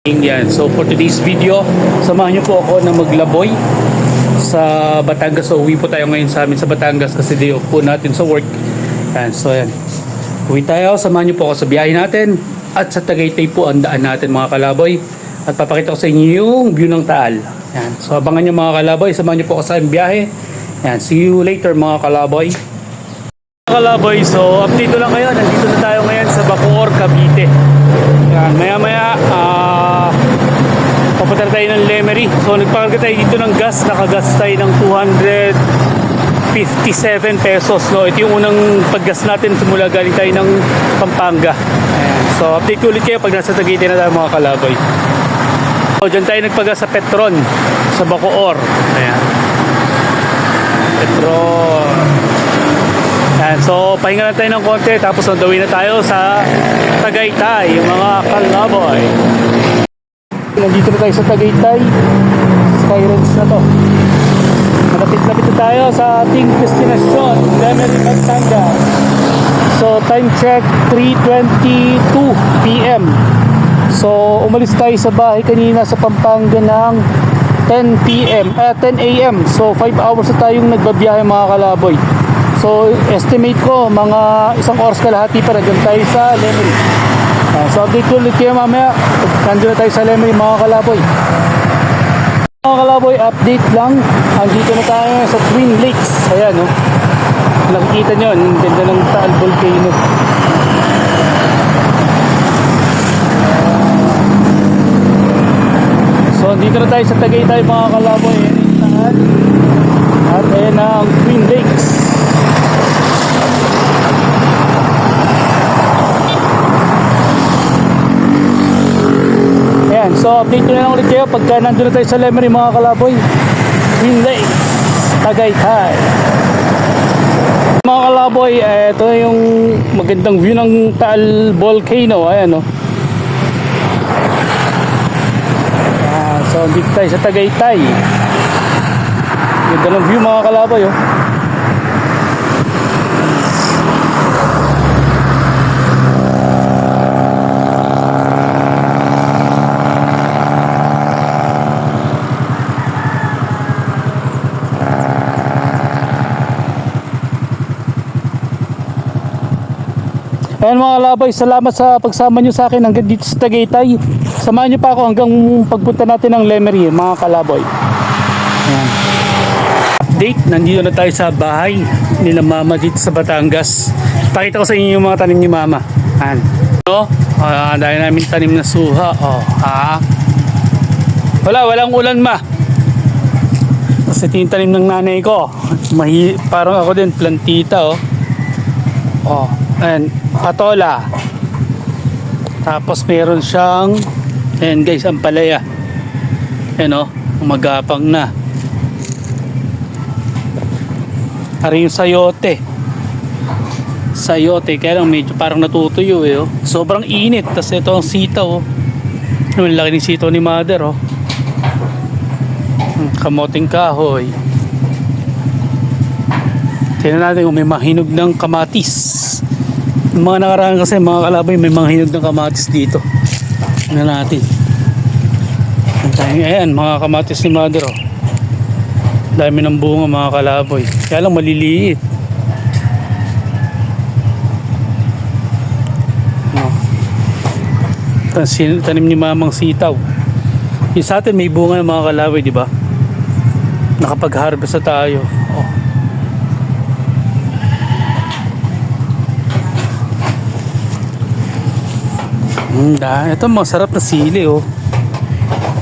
Yan. So for today's video, samahan niyo po ako na maglaboy sa Batangas. So uwi po tayo ngayon sa amin sa Batangas kasi day off po natin sa work. Yan. So yan. Uwi tayo, samahan niyo po ako sa biyahe natin at sa Tagaytay po ang daan natin mga kalaboy. At papakita ko sa inyo yung view ng Taal. Yan. So abangan niyo mga kalaboy, samahan niyo po ako sa aming biyahe. Yan. See you later mga kalaboy. Mga kalaboy, so update lang kayo. Nandito na tayo ngayon sa Bacoor, Cavite. Yan. Maya-maya papunta tayo ng Lemery. So nagpakarga tayo dito ng gas. Nakagas tayo ng 257 pesos. So ito yung unang paggas natin simula galing tayo ng Pampanga. Ayan. So update ulit kayo pag nasa Tagaytay na tayo mga kalaboy. So dyan tayo nagpagas sa Petron sa Bacoor. Ayan. Petron. Ayan. So pahinga na tayo ng konti. Tapos on the way na tayo sa Tagaytay mga kalaboy. Nandito na tayo sa Tagaytay. Skyroads na to. Malapit-lapit na tayo sa ating destinasyon, Lemery, Batangas. So time check 3:22 PM. So umalis tayo sa bahay kanina sa Pampanga ng 10 AM. So 5 hours na tayong nagbabiyahe mga kalaboy. So estimate ko mga isang oras kalahati para dyan tayo sa Lemery. So update ko ulit kayo mamaya. Nandun na tayo sa Lemery mga kalaboy. Mga kalaboy, update lang. Andito na tayo sa Twin Lakes. Ayan, no? Nakikita nyo, ang ganda ng Taal Volcano. So andito na tayo sa Tagaytay mga kalaboy. Ayan yung Taal. At ayan ang Twin Lakes. So update ko na lang ulit kayo pagka nandun na tayo sa Lemery mga kalaboy. Twin Lakes, Tagaytay. Mga kalaboy, ito yung magandang view ng Taal Volcano. Ayan, no? So dito tayo sa Tagaytay. Ganda ng view mga kalaboy, oh. Ayan mga kalabay, salamat sa pagsama nyo sa akin hanggang dito sa Tagaytay. Samahan nyo pa ako hanggang pagpunta natin ng Lemery mga kalaboy. Ayan. Update, nandito na tayo sa bahay nila mama dito sa Batangas. Pakita ko sa inyo yung mga tanim ni mama. Ayan. So, dahil namin tanim na suha. Walang ulan ma. Kasi tinitanim ng nanay ko. Parang ako din, plantita and patola. Tapos meron siyang ayan guys, ampalaya. Ayan magapang na. Ari yung sayote. Kaya lang medyo parang natutuyo sobrang init. Tapos ito ang sitaw laki ng sitaw ni mother kamoting kahoy. Tingnan natin kung may mahinog ng kamatis. Mga nakaraan kasi mga kalaboy may mga hinog ng kamatis dito. Tingnan natin. Ayan mga kamatis ni mother dami ng bunga mga kalaboy. Kaya lang maliliit. Tanim ni mamang sitaw. Yung sa atin may bunga ng mga kalaboy, di ba? Nakapag-harvest na tayo. Ito masarap na sili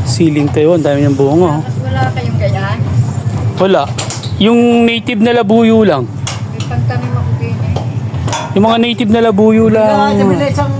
siling tayo, ang dami ng bunga Wala kayong ganyan? Wala. Yung native na labuyo lang. May pagtanim ako din Yung mga native na labuyo lang. Sabi na isang